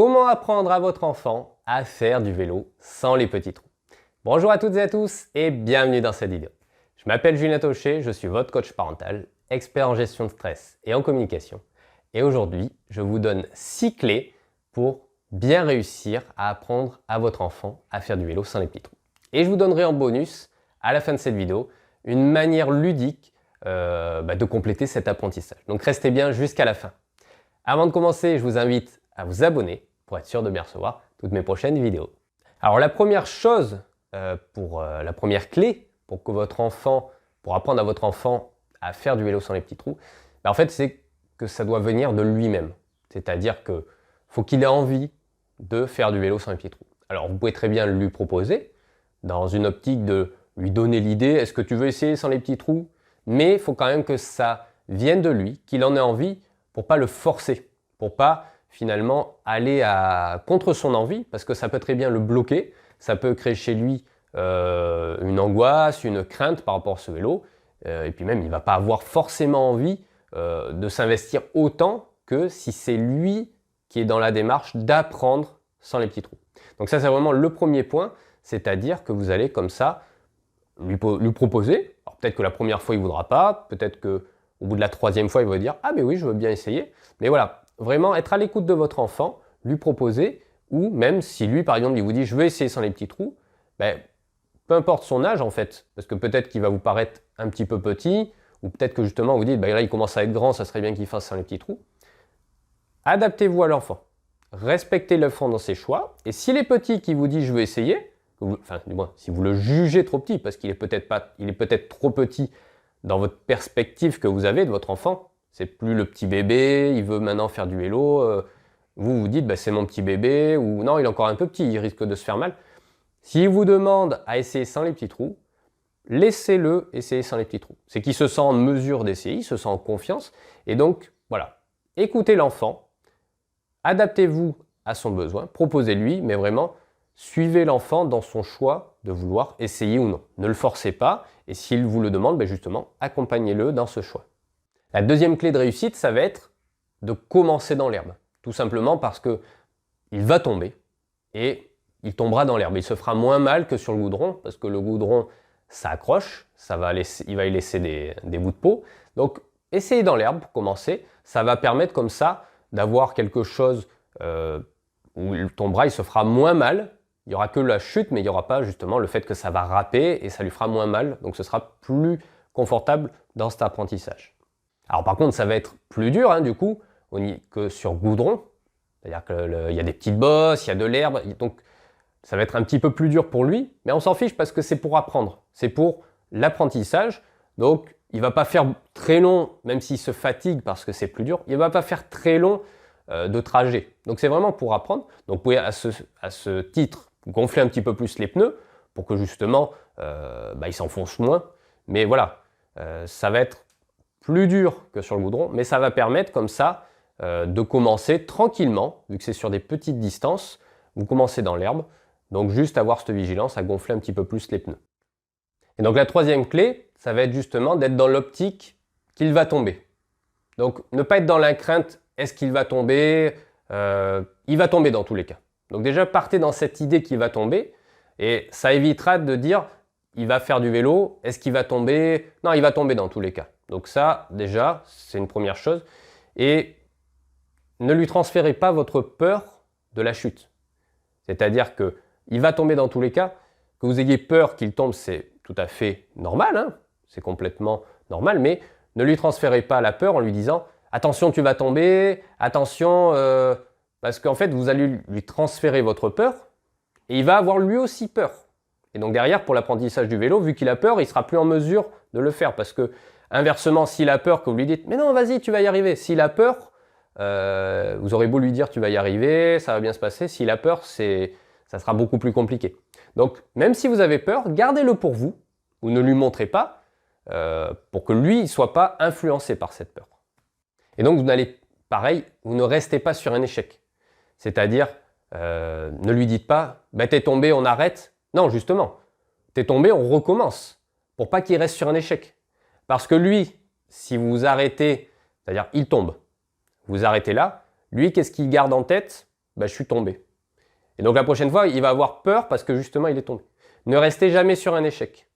Comment apprendre à votre enfant à faire du vélo sans les petits trous? Bonjour à toutes et à tous et bienvenue dans cette vidéo. Je m'appelle Julien Taucher, je suis votre coach parental, expert en gestion de stress et en communication. Et aujourd'hui, je vous donne 6 clés pour bien réussir à apprendre à votre enfant à faire du vélo sans les petits trous. Et je vous donnerai en bonus, à la fin de cette vidéo, une manière ludique de compléter cet apprentissage. Donc restez bien jusqu'à la fin. Avant de commencer, je vous invite à vous abonner pour être sûr de bien recevoir toutes mes prochaines vidéos. Alors la première chose, la première clé pour apprendre à votre enfant à faire du vélo sans les petits trous, en fait c'est que ça doit venir de lui-même. C'est-à-dire qu'il faut qu'il ait envie de faire du vélo sans les petits trous. Alors vous pouvez très bien lui proposer, dans une optique de lui donner l'idée, est-ce que tu veux essayer sans les petits trous? Mais il faut quand même que ça vienne de lui, qu'il en ait envie pour pas le forcer, pour pas finalement aller contre son envie, parce que ça peut très bien le bloquer, ça peut créer chez lui une angoisse, une crainte par rapport à ce vélo, et puis même il ne va pas avoir forcément envie de s'investir autant que si c'est lui qui est dans la démarche d'apprendre sans les petits trous. Donc ça c'est vraiment le premier point, c'est-à-dire que vous allez comme ça lui proposer. Alors peut-être que la première fois il ne voudra pas, peut-être qu'au bout de la troisième fois il va dire « Ah mais oui, je veux bien essayer ». Mais voilà, vraiment être à l'écoute de votre enfant, lui proposer, ou même si lui par exemple il vous dit « Je veux essayer sans les petits trous », peu importe son âge en fait, parce que peut-être qu'il va vous paraître un petit peu petit, ou peut-être que justement vous dites là il commence à être grand, ça serait bien qu'il fasse sans les petits trous. Adaptez-vous à l'enfant, respectez l'enfant dans ses choix, et s'il est petit qui vous dit « Je veux essayer », enfin du moins si vous le jugez trop petit, parce qu'il est peut-être trop petit dans votre perspective que vous avez de votre enfant, c'est plus le petit bébé, il veut maintenant faire du vélo, vous vous dites c'est mon petit bébé, ou non il est encore un peu petit, il risque de se faire mal. S'il vous demande à essayer sans les petits trous, laissez-le essayer sans les petits trous. C'est qu'il se sent en mesure d'essayer, il se sent en confiance, et donc voilà, écoutez l'enfant, adaptez-vous à son besoin, proposez-lui, mais vraiment suivez l'enfant dans son choix de vouloir essayer ou non. Ne le forcez pas, et s'il vous le demande, justement, accompagnez-le dans ce choix. La deuxième clé de réussite, ça va être de commencer dans l'herbe. Tout simplement parce que il va tomber et il tombera dans l'herbe. Il se fera moins mal que sur le goudron, parce que le goudron, ça accroche, il va y laisser des bouts de peau. Donc, essayez dans l'herbe pour commencer. Ça va permettre comme ça d'avoir quelque chose où il tombera, il se fera moins mal. Il n'y aura que la chute, mais il n'y aura pas justement le fait que ça va râper et ça lui fera moins mal. Donc, ce sera plus confortable dans cet apprentissage. Alors par contre, ça va être plus dur du coup que sur goudron. C'est-à-dire qu'il y a des petites bosses, il y a de l'herbe, donc ça va être un petit peu plus dur pour lui, mais on s'en fiche parce que c'est pour apprendre, c'est pour l'apprentissage. Donc il ne va pas faire très long, même s'il se fatigue parce que c'est plus dur, il ne va pas faire très long de trajet. Donc c'est vraiment pour apprendre. Donc vous pouvez à ce titre gonfler un petit peu plus les pneus pour que justement il s'enfonce moins. Mais voilà, ça va être plus dur que sur le goudron, mais ça va permettre comme ça de commencer tranquillement, vu que c'est sur des petites distances, vous commencez dans l'herbe, donc juste avoir cette vigilance à gonfler un petit peu plus les pneus. Et donc la troisième clé, ça va être justement d'être dans l'optique qu'il va tomber. Donc ne pas être dans la crainte, est-ce qu'il va tomber? Il va tomber dans tous les cas. Donc déjà partez dans cette idée qu'il va tomber, et ça évitera de dire il va faire du vélo, est-ce qu'il va tomber? Non, il va tomber dans tous les cas. Donc ça, déjà, c'est une première chose. Et ne lui transférez pas votre peur de la chute. C'est-à-dire qu'il va tomber dans tous les cas. Que vous ayez peur qu'il tombe, c'est tout à fait normal, c'est complètement normal, mais ne lui transférez pas la peur en lui disant « Attention, tu vas tomber, attention… parce qu'en fait, vous allez lui transférer votre peur et il va avoir lui aussi peur. Et donc derrière, pour l'apprentissage du vélo, vu qu'il a peur, il ne sera plus en mesure de le faire parce que inversement, s'il a peur que vous lui dites « Mais non, vas-y, tu vas y arriver ». S'il a peur, vous aurez beau lui dire « Tu vas y arriver, ça va bien se passer ». S'il a peur, ça sera beaucoup plus compliqué. Donc, même si vous avez peur, gardez-le pour vous, ou ne lui montrez pas, pour que lui ne soit pas influencé par cette peur. Et donc, pareil, vous ne restez pas sur un échec. C'est-à-dire, ne lui dites pas « T'es tombé, on arrête ». Non, justement, t'es tombé, on recommence, pour pas qu'il reste sur un échec. Parce que lui, si vous vous arrêtez, c'est-à-dire il tombe, vous arrêtez là, lui, qu'est-ce qu'il garde en tête? je suis tombé. Et donc la prochaine fois, il va avoir peur parce que justement, il est tombé. Ne restez jamais sur un échec.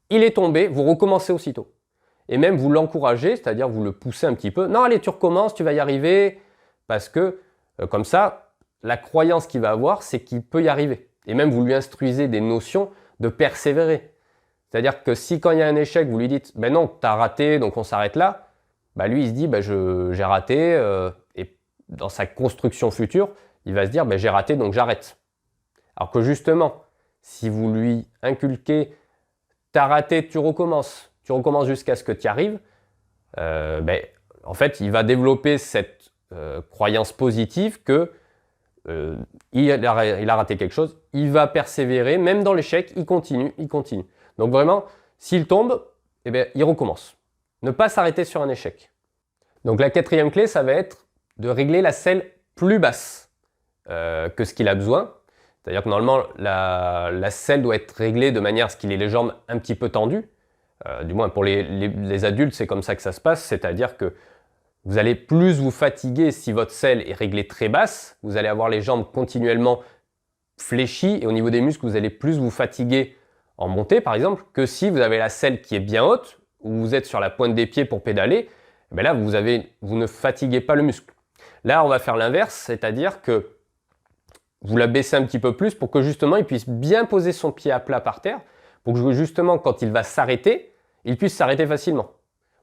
Il est tombé, vous recommencez aussitôt. Et même vous l'encouragez, c'est-à-dire vous le poussez un petit peu. Non, allez, tu recommences, tu vas y arriver. Parce que comme ça, la croyance qu'il va avoir, c'est qu'il peut y arriver. Et même vous lui instruisez des notions de persévérer. C'est-à-dire que si quand il y a un échec, vous lui dites « ben non, tu as raté, donc on s'arrête là », lui il se dit « j'ai raté et dans sa construction future, il va se dire « j'ai raté, donc j'arrête ». Alors que justement, si vous lui inculquez « t'as raté, tu recommences jusqu'à ce que tu y arrives », en fait, il va développer cette croyance positive que il a raté quelque chose, il va persévérer, même dans l'échec, il continue. Donc vraiment, s'il tombe, il recommence. Ne pas s'arrêter sur un échec. Donc la quatrième clé, ça va être de régler la selle plus basse que ce qu'il a besoin. C'est-à-dire que normalement, la selle doit être réglée de manière à ce qu'il ait les jambes un petit peu tendues. Du moins pour les adultes, c'est comme ça que ça se passe. C'est-à-dire que vous allez plus vous fatiguer si votre selle est réglée très basse. Vous allez avoir les jambes continuellement fléchies et au niveau des muscles, vous allez plus vous fatiguer en montée par exemple, que si vous avez la selle qui est bien haute, où vous êtes sur la pointe des pieds pour pédaler, là vous ne fatiguez pas le muscle. Là on va faire l'inverse, c'est-à-dire que vous la baissez un petit peu plus pour que justement il puisse bien poser son pied à plat par terre, pour que justement quand il va s'arrêter, il puisse s'arrêter facilement.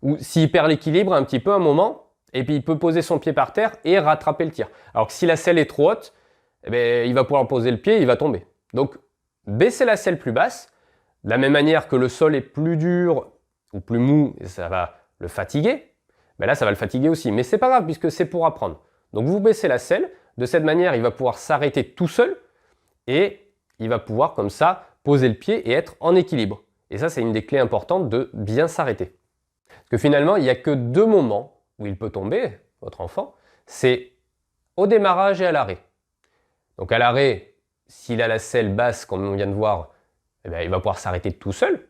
Ou s'il perd l'équilibre un petit peu un moment, et puis il peut poser son pied par terre et rattraper le tir. Alors que si la selle est trop haute, il va pouvoir poser le pied et il va tomber. Donc baissez la selle plus basse, de la même manière que le sol est plus dur ou plus mou, et ça va le fatiguer, là ça va le fatiguer aussi. Mais c'est pas grave puisque c'est pour apprendre. Donc vous baissez la selle, de cette manière il va pouvoir s'arrêter tout seul et il va pouvoir comme ça poser le pied et être en équilibre. Et ça c'est une des clés importantes de bien s'arrêter. Parce que finalement il n'y a que 2 moments où il peut tomber, votre enfant, c'est au démarrage et à l'arrêt. Donc à l'arrêt, s'il a la selle basse comme on vient de voir, il va pouvoir s'arrêter tout seul.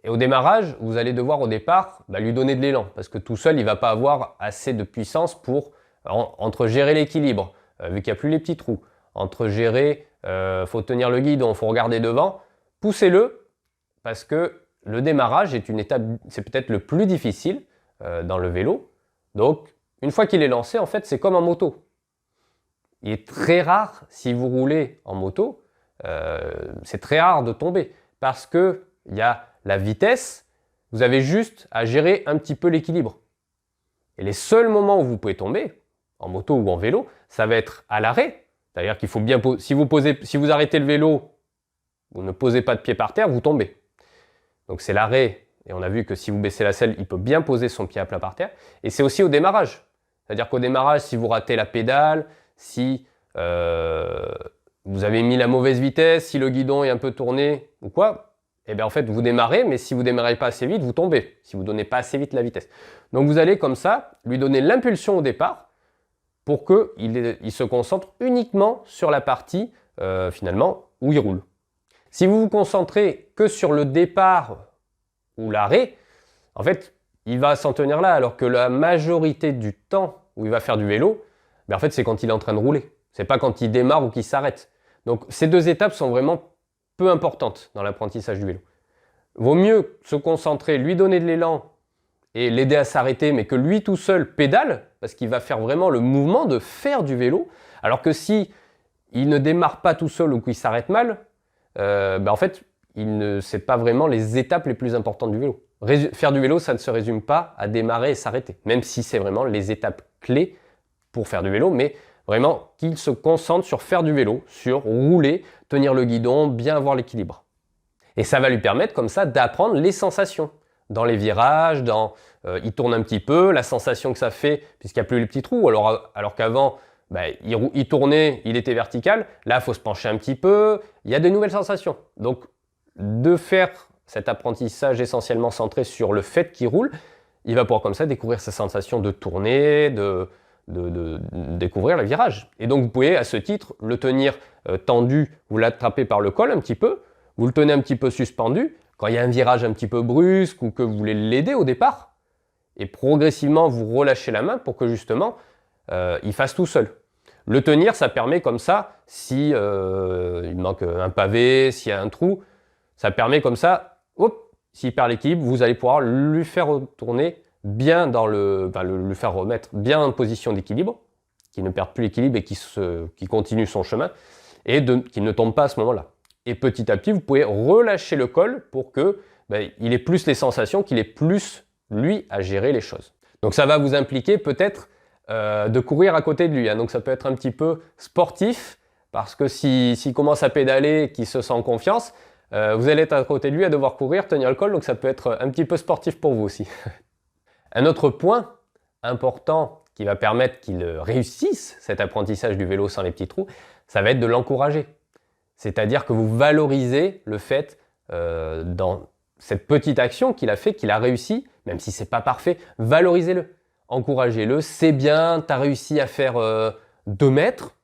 Et au démarrage, vous allez devoir au départ lui donner de l'élan parce que tout seul, il ne va pas avoir assez de puissance pour entre gérer l'équilibre, vu qu'il n'y a plus les petits trous, entre gérer, faut tenir le guidon, faut regarder devant, poussez-le parce que le démarrage est une étape, c'est peut-être le plus difficile dans le vélo. Donc, une fois qu'il est lancé, en fait, c'est comme en moto. Il est très rare, si vous roulez en moto, c'est très rare de tomber parce qu'il y a la vitesse, vous avez juste à gérer un petit peu l'équilibre. Et les seuls moments où vous pouvez tomber, en moto ou en vélo, ça va être à l'arrêt. C'est-à-dire qu'il faut bien si vous arrêtez le vélo, vous ne posez pas de pied par terre, vous tombez. Donc c'est l'arrêt. Et on a vu que si vous baissez la selle, il peut bien poser son pied à plat par terre. Et c'est aussi au démarrage. C'est-à-dire qu'au démarrage, si vous ratez la pédale, si vous avez mis la mauvaise vitesse, si le guidon est un peu tourné ou quoi, en fait, vous démarrez, mais si vous ne démarrez pas assez vite, vous tombez. Si vous ne donnez pas assez vite la vitesse. Donc vous allez comme ça lui donner l'impulsion au départ pour qu'il se concentre uniquement sur la partie finalement où il roule. Si vous vous concentrez que sur le départ ou l'arrêt, en fait, il va s'en tenir là, alors que la majorité du temps où il va faire du vélo, en fait, c'est quand il est en train de rouler. C'est pas quand il démarre ou qu'il s'arrête. Donc, ces 2 étapes sont vraiment peu importantes dans l'apprentissage du vélo. Vaut mieux se concentrer, lui donner de l'élan et l'aider à s'arrêter, mais que lui tout seul pédale, parce qu'il va faire vraiment le mouvement de faire du vélo, alors que si il ne démarre pas tout seul ou qu'il s'arrête mal, en fait, c'est pas vraiment les étapes les plus importantes du vélo. Faire du vélo, ça ne se résume pas à démarrer et s'arrêter, même si c'est vraiment les étapes clés pour faire du vélo, mais vraiment qu'il se concentre sur faire du vélo, sur rouler, tenir le guidon, bien avoir l'équilibre. Et ça va lui permettre comme ça d'apprendre les sensations. Dans les virages, il tourne un petit peu, la sensation que ça fait, puisqu'il n'y a plus les petits trous, alors qu'avant, il tournait, il était vertical, là il faut se pencher un petit peu, il y a de nouvelles sensations. Donc de faire cet apprentissage essentiellement centré sur le fait qu'il roule, il va pouvoir comme ça découvrir sa sensation de tourner, de découvrir le virage. Et donc vous pouvez à ce titre le tenir tendu, vous l'attrapez par le col un petit peu, vous le tenez un petit peu suspendu, quand il y a un virage un petit peu brusque ou que vous voulez l'aider au départ, et progressivement vous relâchez la main pour que justement il fasse tout seul. Le tenir, ça permet comme ça, si il manque un pavé, s'il y a un trou, ça permet comme ça, hop, s'il perd l'équilibre, vous allez pouvoir lui faire retourner bien dans le faire remettre bien en position d'équilibre, qu'il ne perde plus l'équilibre et qu'il continue son chemin, et qu'il ne tombe pas à ce moment-là. Et petit à petit, vous pouvez relâcher le col pour que il ait plus les sensations, qu'il ait plus, lui, à gérer les choses. Donc ça va vous impliquer peut-être de courir à côté de lui. Hein. Donc ça peut être un petit peu sportif, parce que s'il commence à pédaler, qu'il se sent en confiance, vous allez être à côté de lui à devoir courir, tenir le col, donc ça peut être un petit peu sportif pour vous aussi. Un autre point important qui va permettre qu'il réussisse cet apprentissage du vélo sans les petits trous, ça va être de l'encourager. C'est-à-dire que vous valorisez le fait, dans cette petite action qu'il a fait, qu'il a réussi, même si c'est pas parfait, valorisez-le. Encouragez-le, c'est bien, tu as réussi à faire 2 mètres.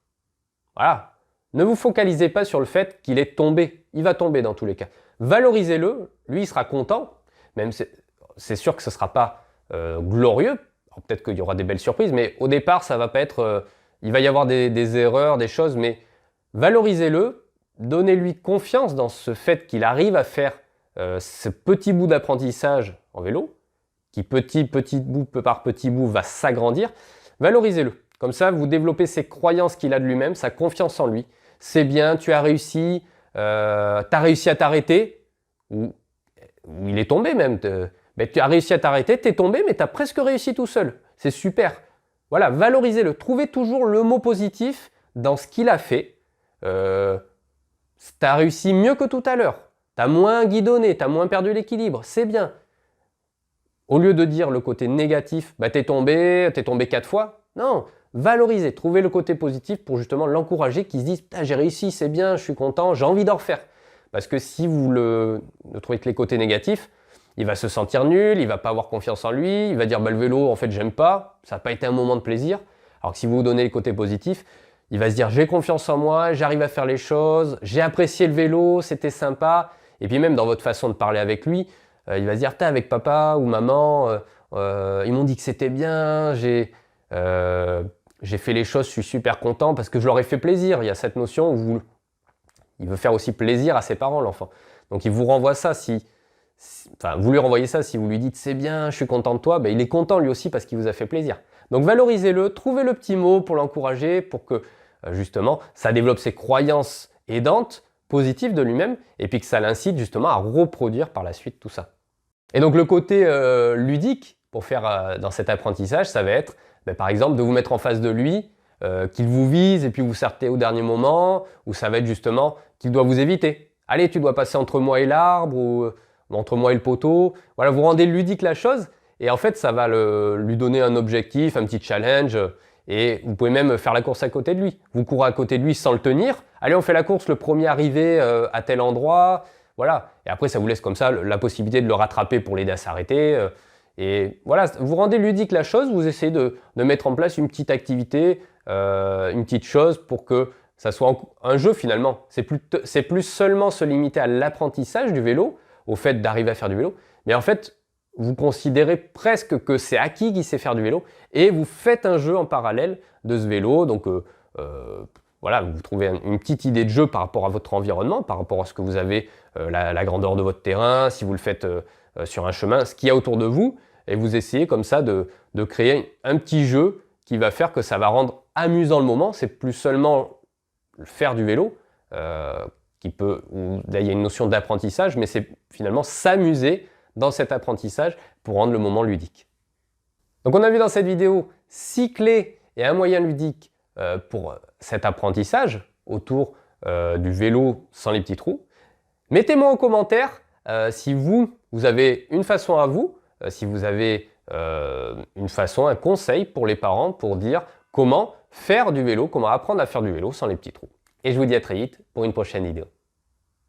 Voilà. Ne vous focalisez pas sur le fait qu'il est tombé. Il va tomber dans tous les cas. Valorisez-le, lui il sera content, même c'est sûr que ce ne sera pas glorieux. Peut-être qu'il y aura des belles surprises, mais au départ, ça va pas être. Il va y avoir des erreurs, des choses, mais valorisez-le, donnez-lui confiance dans ce fait qu'il arrive à faire ce petit bout d'apprentissage en vélo, qui petit bout par petit bout va s'agrandir, valorisez-le. Comme ça, vous développez ses croyances qu'il a de lui-même, sa confiance en lui. C'est bien, tu as réussi, tu as réussi à t'arrêter, ou il est tombé même. Mais tu as réussi à t'arrêter, tu es tombé, mais tu as presque réussi tout seul. C'est super. Voilà, valorisez-le. Trouvez toujours le mot positif dans ce qu'il a fait. Tu as réussi mieux que tout à l'heure. Tu as moins guidonné, tu as moins perdu l'équilibre. C'est bien. Au lieu de dire le côté négatif, t'es tombé 4 fois. Non, valorisez, trouvez le côté positif pour justement l'encourager, qu'il se dise « j'ai réussi, c'est bien, je suis content, j'ai envie d'en refaire ». Parce que si vous ne trouvez que les côtés négatifs, il va se sentir nul, il va pas avoir confiance en lui, il va dire le vélo, en fait, j'aime pas, ça n'a pas été un moment de plaisir. Alors que si vous vous donnez les côtés positifs, il va se dire j'ai confiance en moi, j'arrive à faire les choses, j'ai apprécié le vélo, c'était sympa. Et puis même dans votre façon de parler avec lui, il va se dire avec papa ou maman, ils m'ont dit que c'était bien, j'ai fait les choses, je suis super content parce que je leur ai fait plaisir. Il y a cette notion où il veut faire aussi plaisir à ses parents, l'enfant. Donc il vous renvoie ça vous lui renvoyez ça si vous lui dites c'est bien, je suis content de toi, il est content lui aussi parce qu'il vous a fait plaisir. Donc valorisez-le, trouvez le petit mot pour l'encourager, pour que justement ça développe ses croyances aidantes, positives de lui-même, et puis que ça l'incite justement à reproduire par la suite tout ça. Et donc le côté ludique pour faire dans cet apprentissage, ça va être par exemple de vous mettre en face de lui, qu'il vous vise et puis vous sortez au dernier moment, ou ça va être justement qu'il doit vous éviter. Allez, tu dois passer entre moi et l'arbre, ou entre moi et le poteau. Voilà, vous rendez ludique la chose, et en fait ça va lui donner un objectif, un petit challenge, et vous pouvez même faire la course à côté de lui. Vous courez à côté de lui sans le tenir. Allez, on fait la course, le premier arrivé à tel endroit. Voilà, et après ça vous laisse comme ça la possibilité de le rattraper pour l'aider à s'arrêter. Et voilà, vous rendez ludique la chose, vous essayez de mettre en place une petite activité, une petite chose pour que ça soit un jeu finalement. C'est plus seulement se limiter à l'apprentissage du vélo, au fait d'arriver à faire du vélo, mais en fait, vous considérez presque que c'est acquis qu'il sait faire du vélo et vous faites un jeu en parallèle de ce vélo. Donc voilà, vous trouvez une petite idée de jeu par rapport à votre environnement, par rapport à ce que vous avez, la grandeur de votre terrain, si vous le faites sur un chemin, ce qu'il y a autour de vous, et vous essayez comme ça de créer un petit jeu qui va faire que ça va rendre amusant le moment. C'est plus seulement faire du vélo, où là, il y a une notion d'apprentissage, mais c'est finalement s'amuser dans cet apprentissage pour rendre le moment ludique. Donc on a vu dans cette vidéo 6 clés et un moyen ludique pour cet apprentissage autour du vélo sans les petits trous. Mettez-moi en commentaire si vous avez une façon à vous, si vous avez une façon, un conseil pour les parents pour dire comment faire du vélo, comment apprendre à faire du vélo sans les petits trous. Et je vous dis à très vite pour une prochaine vidéo.